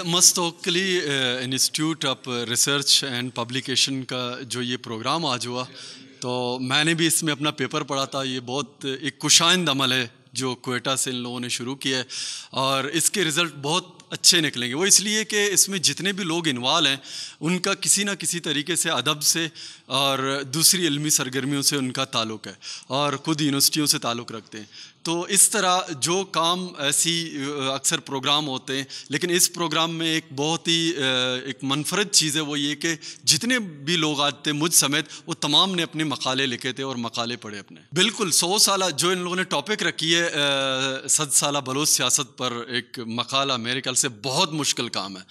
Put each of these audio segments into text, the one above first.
مستوکلی institute of research and publication کا جو یہ پروگرام آج ہوا، تو میں نے بھی اس میں اپنا پیپر پڑھا تھا. یہ بہت ایک خوشائند عمل ہے جو کوئٹہ سے ان لوگوں نے شروع کیا ہے، اور اس کے رزلٹ بہت اچھے نکلیں گے. وہ اس لیے کہ اس میں جتنے بھی لوگ انوالو ہیں ان کا کسی نہ کسی طریقے سے ادب سے اور دوسری علمی سرگرمیوں سے ان کا تعلق ہے، اور خود یونیورسٹیوں سے تعلق رکھتے ہیں. تو اس طرح جو کام ایسی اکثر پروگرام ہوتے ہیں، لیکن اس پروگرام میں ایک بہت ہی ایک منفرد چیز ہے، وہ یہ کہ جتنے بھی لوگ آتے تھے مجھ سمیت، وہ تمام نے اپنے مقالے لکھے تھے اور مقالے پڑھے اپنے. بالکل 100 سالہ جو ان لوگوں نے ٹاپک رکھی ہے 100 سالہ بلوچ سیاست پر ایک مقالہ، میرے خیال سے بہت مشکل کام ہے.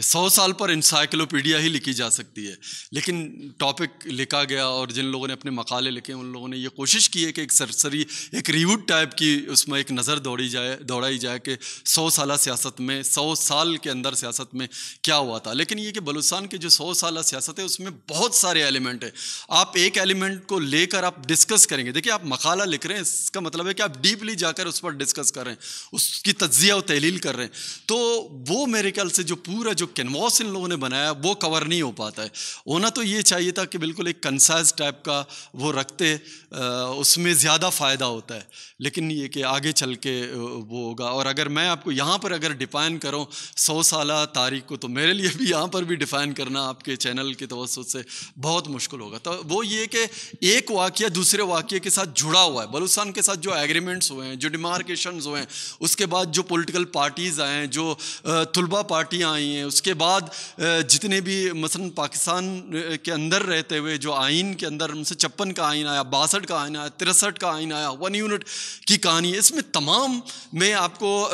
100 سال پر انسائکلوپیڈیا ہی لکھی جا سکتی ہے، لیکن ٹاپک لکھا گیا، اور جن لوگوں نے اپنے مقالے لکھے ان لوگوں نے یہ کوشش کی ہے کہ ایک سرسری ایک ریوٹ ٹائپ کی اس میں ایک نظر دوڑائی جائے کہ 100 سالہ سیاست میں 100 سال کے اندر سیاست میں کیا ہوا تھا. لیکن یہ کہ بلوچستان کی جو 100 سالہ سیاست ہے اس میں بہت سارے ایلیمنٹ ہیں. آپ ایک ایلیمنٹ کو لے کر آپ ڈسکس کریں گے. دیکھیں، آپ مقالہ لکھ رہے ہیں، اس کا مطلب ہے کہ آپ ڈیپلی جا کر اس پر ڈسکس کر رہے ہیں، اس کی تجزیہ و تحلیل کر رہے ہیں. تو وہ میرے خیال سے جو پورا جو کینواس ان لوگوں نے بنایا وہ کور نہیں ہو پاتا ہے. ہونا تو یہ چاہیے تھا کہ بالکل ایک کنسائز ٹائپ کا وہ رکھتے، اس میں زیادہ فائدہ ہوتا ہے. لیکن یہ کہ آگے چل کے وہ ہوگا. اور اگر میں آپ کو یہاں پر اگر ڈیفائن کروں 100 سالہ تاریخ کو، تو میرے لیے بھی یہاں پر بھی ڈیفائن کرنا آپ کے چینل کے توسط سے بہت مشکل ہوگا. تو وہ یہ کہ ایک واقعہ دوسرے واقعے کے ساتھ جڑا ہوا ہے. بلوچستان کے ساتھ جو ایگریمنٹس ہوئے ہیں، جو ڈیمارکیشنز ہوئے ہیں، اس کے بعد جو پولیٹیکل پارٹیز آئے ہیں، جو طلبہ پارٹیاں آئی ہیں، اس کے بعد جتنے بھی مثلا پاکستان کے اندر رہتے ہوئے جو آئین کے اندر 56 کا آئین آیا، 62 کا آئین آیا، 63 کا آئین آیا، 1 یونٹ کی کہانی ہے. اس میں تمام میں آپ کو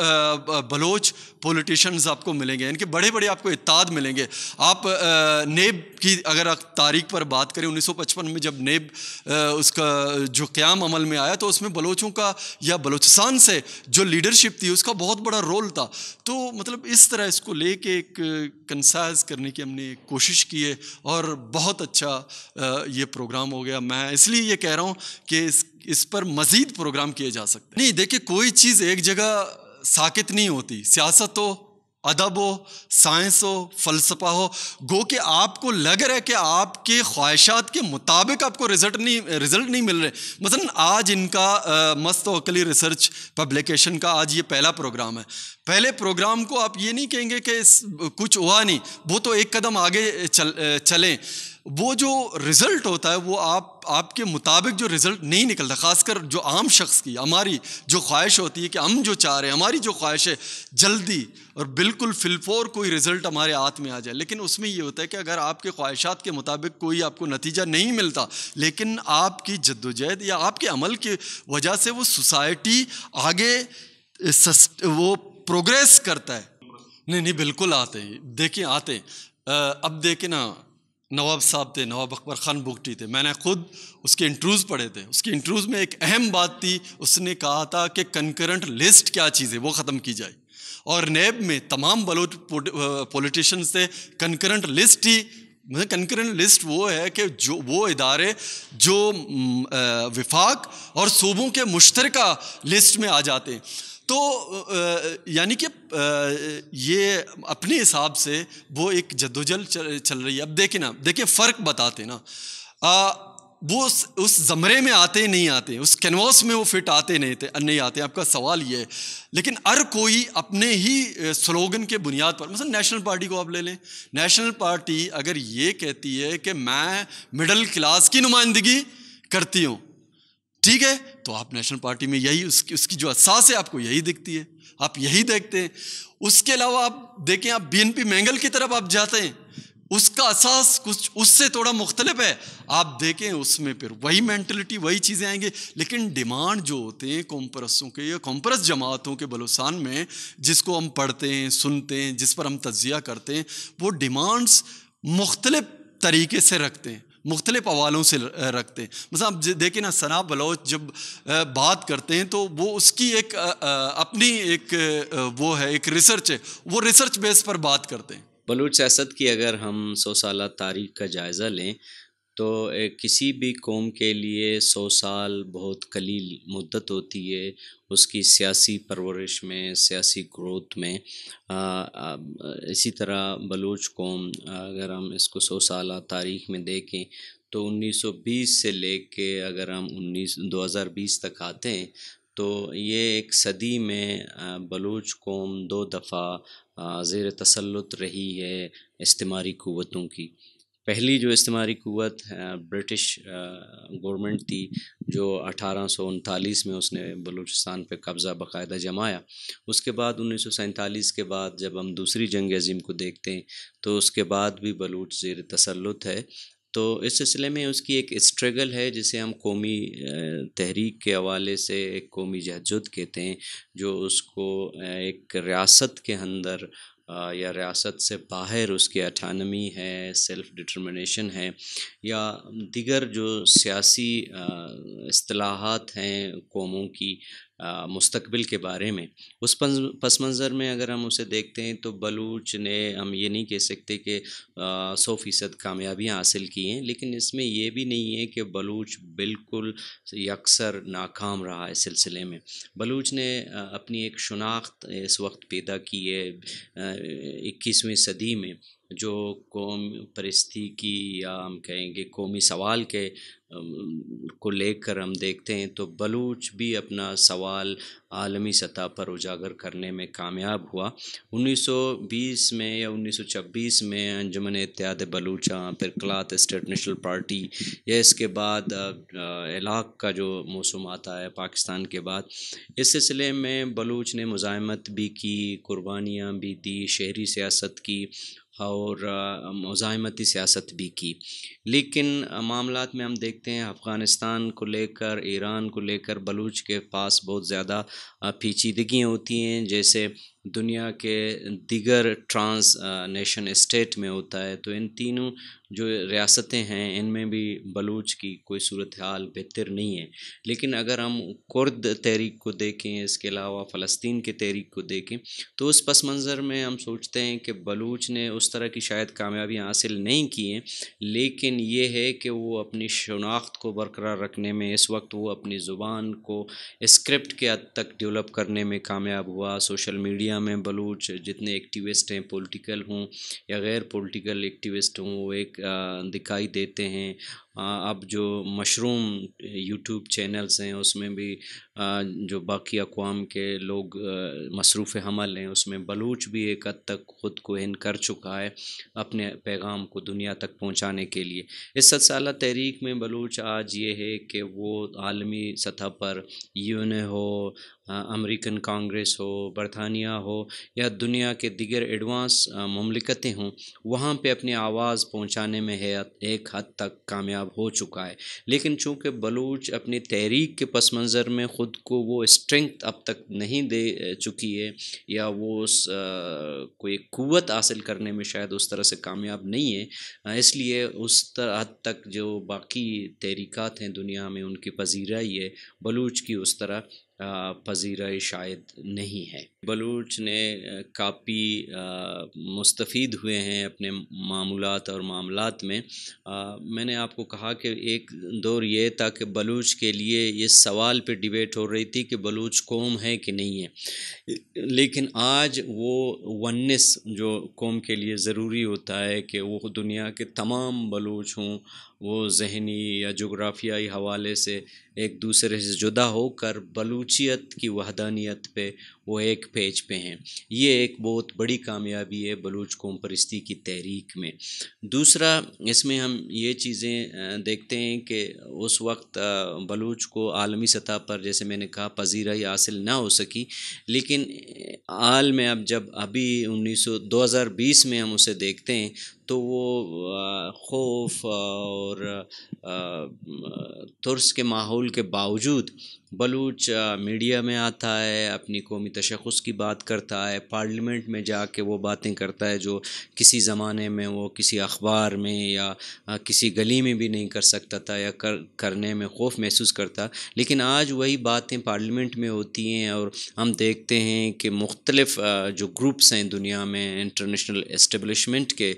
بلوچ پولیٹیشینز آپ کو ملیں گے، ان کے بڑے بڑے آپ کو اتحاد ملیں گے. آپ نیب کی اگر آپ تاریخ پر بات کریں، 1955 میں جب نیب اس کا جو قیام عمل میں آیا، تو اس میں بلوچوں کا یا بلوچستان سے جو لیڈرشپ تھی اس کا بہت بڑا رول تھا. تو مطلب اس طرح اس کو لے کے ایک کنسائز کرنے کی ہم نے کوشش کی ہے، اور بہت اچھا یہ پروگرام ہو گیا. میں اس لیے یہ کہہ رہا ہوں کہ اس پر مزید پروگرام کیے جا سکتے. نہیں، دیکھیں، کوئی چیز ایک جگہ ساکت نہیں ہوتی. سیاست ہو، ادب ہو، سائنس ہو، فلسفہ ہو، گو کہ آپ کو لگ رہا ہے کہ آپ کے خواہشات کے مطابق آپ کو رزلٹ نہیں مل رہے. مثلا آج ان کا مستوکلی ریسرچ پبلیکیشن کا آج یہ پہلا پروگرام ہے. پہلے پروگرام کو آپ یہ نہیں کہیں گے کہ کچھ ہوا نہیں، وہ تو ایک قدم آگے چلیں. وہ جو رزلٹ ہوتا ہے وہ آپ کے مطابق جو رزلٹ نہیں نکلتا، خاص کر جو عام شخص کی ہماری جو خواہش ہوتی ہے کہ ہم جو چاہ رہے ہیں، ہماری جو خواہش ہے جلدی اور بالکل فلفور کوئی رزلٹ ہمارے ہاتھ میں آ جائے. لیکن اس میں یہ ہوتا ہے کہ اگر آپ کے خواہشات کے مطابق کوئی آپ کو نتیجہ نہیں ملتا، لیکن آپ کی جدوجہد یا آپ کے عمل کی وجہ سے وہ سوسائٹی آگے وہ پروگریس کرتا ہے. نہیں، بالکل آتے ہیں. دیکھیں، آتے ہیں. اب دیکھیں نا، نواب صاحب تھے، نواب اکبر خان بگٹی تھے. میں نے خود اس کے انٹرویوز پڑھے تھے. اس کے انٹرویوز میں ایک اہم بات تھی، اس نے کہا تھا کہ کنکرنٹ لسٹ کیا چیز ہے وہ ختم کی جائے. اور نیب میں تمام بلوچ پولیٹیشنز تھے. کنکرنٹ لسٹ وہ ہے کہ جو وہ ادارے جو وفاق اور صوبوں کے مشترکہ لسٹ میں آ جاتے ہیں. تو یعنی کہ یہ اپنے حساب سے وہ ایک جدوجہد چل رہی ہے. اب دیکھیں فرق بتاتے نا، وہ اس زمرے میں آتے نہیں آتے، اس کینواس میں وہ فٹ آتے نہیں آتے. آپ کا سوال یہ ہے. لیکن ہر کوئی اپنے ہی سلوگن کے بنیاد پر، مثلا نیشنل پارٹی کو آپ لے لیں. نیشنل پارٹی اگر یہ کہتی ہے کہ میں مڈل کلاس کی نمائندگی کرتی ہوں، ٹھیک ہے، تو آپ نیشنل پارٹی میں یہی اس کی جو اساس ہے آپ کو یہی دکھتی ہے، آپ یہی دیکھتے ہیں. اس کے علاوہ آپ دیکھیں، آپ بی این پی مینگل کی طرف آپ جاتے ہیں، اس کا اساس کچھ اس سے تھوڑا مختلف ہے. آپ دیکھیں اس میں پھر وہی مینٹلٹی، وہی چیزیں آئیں گے. لیکن ڈیمانڈ جو ہوتے ہیں کومپرسوں کے یا کومپرس جماعتوں کے بلوچستان میں، جس کو ہم پڑھتے ہیں، سنتے ہیں، جس پر ہم تجزیہ کرتے ہیں، وہ ڈیمانڈز مختلف طریقے سے رکھتے ہیں، مختلف حوالوں سے رکھتے ہیں. مثلا آپ دیکھیں نا، ثنا بلوچ جب بات کرتے ہیں تو وہ اس کی ایک اپنی ایک وہ ہے، ایک ریسرچ ہے، وہ ریسرچ بیس پر بات کرتے ہیں. بلوچ سیاست کی اگر ہم 100 سالہ تاریخ کا جائزہ لیں تو کسی بھی قوم کے لیے 100 سال بہت قلیل مدت ہوتی ہے اس کی سیاسی پرورش میں، سیاسی گروتھ میں۔ اسی طرح بلوچ قوم اگر ہم اس کو 100 سالہ تاریخ میں دیکھیں تو 1920 سے لے کے اگر ہم 2020 تک آتے ہیں تو یہ ایک صدی میں بلوچ قوم 2 دفعہ زیر تسلط رہی ہے استعماری قوتوں کی۔ پہلی جو استعماری قوت برٹش گورنمنٹ تھی، جو 1839 میں اس نے بلوچستان پہ قبضہ باقاعدہ جمایا۔ اس کے بعد 1947 کے بعد جب ہم دوسری جنگ عظیم کو دیکھتے ہیں تو اس کے بعد بھی بلوچ زیر تسلط ہے۔ تو اس سلسلے میں اس کی ایک اسٹرگل ہے جسے ہم قومی تحریک کے حوالے سے ایک قومی جہجد کہتے ہیں، جو اس کو ایک ریاست کے اندر یا ریاست سے باہر اس کی اٹانمی ہے، سیلف ڈٹرمنیشن ہے، یا دیگر جو سیاسی اصطلاحات ہیں قوموں کی مستقبل کے بارے میں، اس پس منظر میں اگر ہم اسے دیکھتے ہیں تو بلوچ نے، ہم یہ نہیں کہہ سکتے کہ 100% کامیابیاں حاصل کی ہیں، لیکن اس میں یہ بھی نہیں ہے کہ بلوچ بالکل یکسر ناکام رہا اس سلسلے میں۔ بلوچ نے اپنی ایک شناخت اس وقت پیدا کی ہے 21ویں صدی میں، جو قوم پرستی کی یا ہم کہیں گے قومی سوال کے کو لے کر ہم دیکھتے ہیں تو بلوچ بھی اپنا سوال عالمی سطح پر اجاگر کرنے میں کامیاب ہوا۔ 1920 میں یا 1926 میں انجمن اتحاد بلوچاں، پھر کلات اسٹیٹ نیشنل پارٹی، یا اس کے بعد علاق کا جو موسم آتا ہے پاکستان کے بعد، اس سلسلے میں بلوچ نے مزاحمت بھی کی، قربانیاں بھی دی، شہری سیاست کی اور مزاحمتی سیاست بھی کی۔ لیکن معاملات میں ہم دیکھتے ہیں افغانستان کو لے کر، ایران کو لے کر بلوچ کے پاس بہت زیادہ پیچیدگیاں ہوتی ہیں، جیسے دنیا کے دیگر ٹرانس نیشن اسٹیٹ میں ہوتا ہے۔ تو ان تینوں جو ریاستیں ہیں ان میں بھی بلوچ کی کوئی صورتحال بہتر نہیں ہے۔ لیکن اگر ہم کرد تحریک کو دیکھیں، اس کے علاوہ فلسطین کے تحریک کو دیکھیں، تو اس پس منظر میں ہم سوچتے ہیں کہ بلوچ نے اس طرح کی شاید کامیابیاں حاصل نہیں کی ہیں، لیکن یہ ہے کہ وہ اپنی شناخت کو برقرار رکھنے میں، اس وقت وہ اپنی زبان کو اسکرپٹ کے حد تک ڈیولپ کرنے میں کامیاب ہوا۔ سوشل میڈیا میں بلوچ جتنے ایکٹیوسٹ ہیں، پولیٹیکل ہوں یا غیر پولیٹیکل ایکٹیوسٹ ہوں، وہ ایک دکھائی دیتے ہیں۔ اب جو مشروم یوٹیوب چینلز ہیں اس میں بھی جو باقی اقوام کے لوگ مصروف عمل ہیں، اس میں بلوچ بھی ایک حد تک خود کو ہند کر چکا ہے اپنے پیغام کو دنیا تک پہنچانے کے لیے۔ اس 100 سالہ تحریک میں بلوچ آج یہ ہے کہ وہ عالمی سطح پر UN ہو، امریکن کانگریس ہو، برطانیہ ہو، یا دنیا کے دیگر ایڈوانس مملکتیں ہوں، وہاں پہ اپنی آواز پہنچانے میں ایک حد تک کامیاب ہو چکا ہے۔ لیکن چونکہ بلوچ اپنی تحریک کے پس منظر میں خود کو وہ اسٹرنگتھ اب تک نہیں دے چکی ہے، یا وہ اس کوئی قوت حاصل کرنے میں شاید اس طرح سے کامیاب نہیں ہے، اس لیے اس حد تک جو باقی تحریکات ہیں دنیا میں ان کی پذیرائی ہے، بلوچ کی اس طرح پذیرائی شاید نہیں ہے۔ بلوچ نے کافی مستفید ہوئے ہیں اپنے معمولات اور معاملات میں۔ میں نے آپ کو کہا کہ ایک دور یہ تھا کہ بلوچ کے لیے یہ سوال پہ ڈیبیٹ ہو رہی تھی کہ بلوچ قوم ہے کہ نہیں ہے، لیکن آج وہ ونس جو قوم کے لیے ضروری ہوتا ہے کہ وہ دنیا کے تمام بلوچ ہوں، وہ ذہنی یا جغرافیائی حوالے سے ایک دوسرے سے جدا ہو کر بلوچیت کی وحدانیت پہ وہ ایک پیج پہ ہیں۔ یہ ایک بہت بڑی کامیابی ہے بلوچ قوم پرستی کی تحریک میں۔ دوسرا، اس میں ہم یہ چیزیں دیکھتے ہیں کہ اس وقت بلوچ کو عالمی سطح پر، جیسے میں نے کہا، پذیرائی حاصل نہ ہو سکی، لیکن حال میں اب جب ابھی 2020 میں ہم اسے دیکھتے ہیں تو وہ خوف اور ترس کے ماحول کے باوجود بلوچ میڈیا میں آتا ہے، اپنی قومی تشخص کی بات کرتا ہے، پارلیمنٹ میں جا کے وہ باتیں کرتا ہے جو کسی زمانے میں وہ کسی اخبار میں یا کسی گلی میں بھی نہیں کر سکتا تھا یا کرنے میں خوف محسوس کرتا، لیکن آج وہی باتیں پارلیمنٹ میں ہوتی ہیں۔ اور ہم دیکھتے ہیں کہ مختلف جو گروپس ہیں دنیا میں، انٹرنیشنل اسٹیبلشمنٹ کے،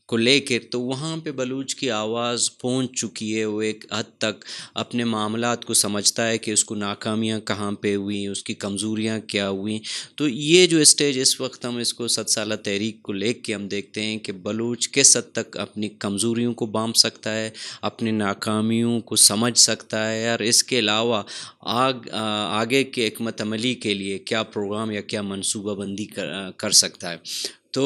کو لے کر، تو وہاں پہ بلوچ کی آواز پہنچ چکی ہے، وہ ایک حد تک اپنے معاملات کو سمجھتا ہے کہ اس کو ناکامیاں کہاں پہ ہوئیں، اس کی کمزوریاں کیا ہوئیں. تو یہ جو اسٹیج اس وقت ہم اس کو 7 سالہ تحریک کو لے کے ہم دیکھتے ہیں کہ بلوچ کس حد تک اپنی کمزوریوں کو بانپ سکتا ہے، اپنی ناکامیوں کو سمجھ سکتا ہے، اور اس کے علاوہ آگے کے حکمت عملی کے لیے کیا پروگرام یا کیا منصوبہ بندی کر سکتا ہے. تو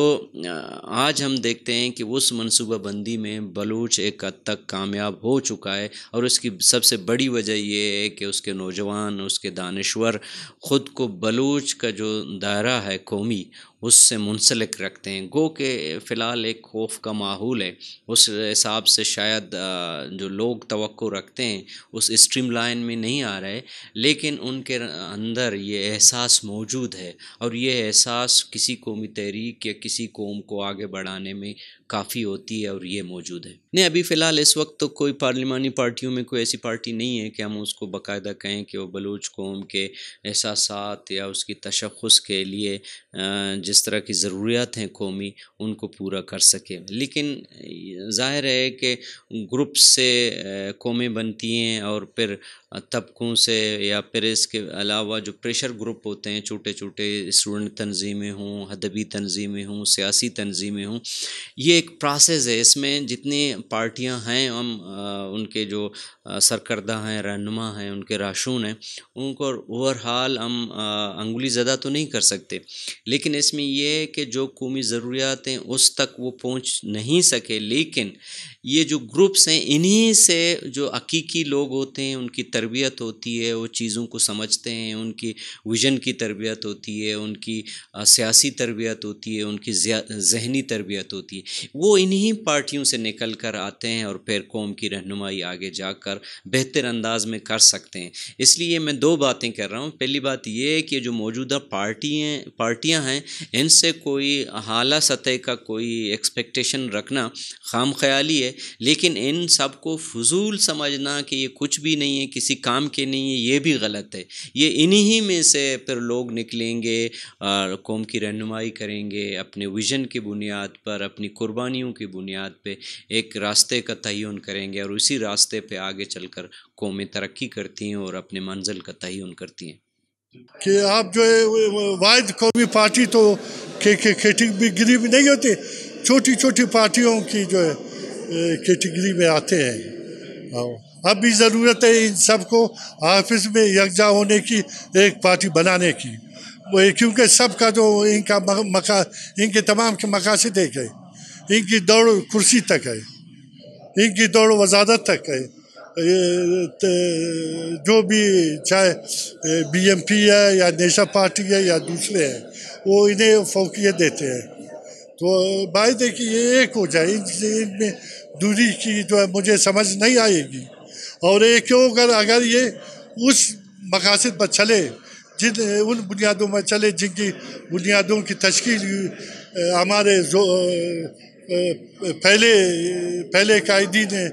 آج ہم دیکھتے ہیں کہ اس منصوبہ بندی میں بلوچ ایک حد تک کامیاب ہو چکا ہے، اور اس کی سب سے بڑی وجہ یہ ہے کہ اس کے نوجوان، اس کے دانشور خود کو بلوچ کا جو دائرہ ہے قومی، اس سے منسلک رکھتے ہیں. گو کہ فی الحال ایک خوف کا ماحول ہے، اس حساب سے شاید جو لوگ توقع رکھتے ہیں اس اسٹریم لائن میں نہیں آ رہے، لیکن ان کے اندر یہ احساس موجود ہے، اور یہ احساس کسی قومی تحریک یا کسی قوم کو آگے بڑھانے میں کافی ہوتی ہے، اور یہ موجود ہے. نہیں، ابھی فی الحال اس وقت تو کوئی پارلیمانی پارٹیوں میں کوئی ایسی پارٹی نہیں ہے کہ ہم اس کو باقاعدہ کہیں کہ وہ بلوچ قوم کے احساسات یا اس کی تشخص کے لیے جس طرح کی ضروریات ہیں قومی، ان کو پورا کر سکے. لیکن ظاہر ہے کہ گروپ سے قومیں بنتی ہیں، اور پھر طبقوں سے، یا پھر اس کے علاوہ جو پریشر گروپ ہوتے ہیں، چھوٹے چھوٹے اسٹوڈنٹ تنظیمیں ہوں، ادبی تنظیمیں ہوں، سیاسی تنظیمیں ہوں، یہ ایک پروسیس ہے. اس میں جتنی پارٹیاں ہیں، ہم ان کے جو سرکردہ ہیں، رہنما ہیں، ان کے راشون ہیں، ان کو اوورحال ہم انگلی زدہ تو نہیں کر سکتے، لیکن اس میں یہ ہے کہ جو قومی ضروریات ہیں اس تک وہ پہنچ نہیں سکے. لیکن یہ جو گروپس ہیں، انہی سے جو حقیقی لوگ ہوتے ہیں ان کی تربیت ہوتی ہے، وہ چیزوں کو سمجھتے ہیں، ان کی ویژن کی تربیت ہوتی ہے، ان کی سیاسی تربیت ہوتی ہے، ان کی ذہنی تربیت ہوتی ہے. وہ انہی پارٹیوں سے نکل کر آتے ہیں، اور پھر قوم کی رہنمائی آگے جا کر بہتر انداز میں کر سکتے ہیں. اس لیے میں 2 باتیں کر رہا ہوں. پہلی بات یہ ہے کہ جو موجودہ پارٹیاں ہیں، ان سے کوئی اعلیٰ سطح کا کوئی ایکسپیکٹیشن رکھنا خام خیالی ہے، لیکن ان سب کو فضول سمجھنا کہ یہ کچھ بھی نہیں ہے، کسی کام کے نہیں ہے، یہ بھی غلط ہے. یہ انہی میں سے پھر لوگ نکلیں گے، قوم کی رہنمائی کریں گے، اپنے ویژن کی بنیاد پر، اپنی قربانیوں کی بنیاد پہ ایک راستے کا تعین کریں گے، اور اسی راستے پہ آگے چل کر قومیں ترقی کرتی ہیں اور اپنے منزل کا تعین کرتی ہیں. کہ آپ جو ہے واحد قومی پارٹی تو کیٹیگری میں نہیں ہوتی، چھوٹی چھوٹی پارٹیوں کی جو ہے کیٹیگری میں آتے ہیں. اب بھی ضرورت ہے ان سب کو آفس میں یکجا ہونے کی، ایک پارٹی بنانے کی، کیونکہ سب کا جو ان کے تمام کے مقاصد ایک ہے. ان کی دوڑ کرسی تک ہے، ان کی دوڑ وزارت تک ہے. جو بھی چاہے BMP ہے یا نیشنل پارٹی ہے یا دوسرے ہیں، وہ انہیں فوقیت دیتے ہیں. تو باعث ہے کہ یہ ایک ہو جائے. ان میں دوری کی جو ہے مجھے سمجھ نہیں آئے گی. اور ایک کیوں اگر یہ اس مقاصد پر چلے، ان بنیادوں میں چلے جن کی بنیادوں کی تشکیل ہمارے پہلے قائدین نے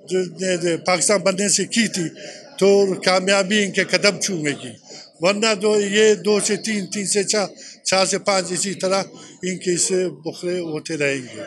جو پاکستان بننے سے کی تھی، تو کامیابی ان کے قدم چومے گی. ورنہ جو یہ 2 سے 3، 3 سے 4، 4 سے 5 اسی طرح ان کے سے بخرے ہوتے رہیں گے.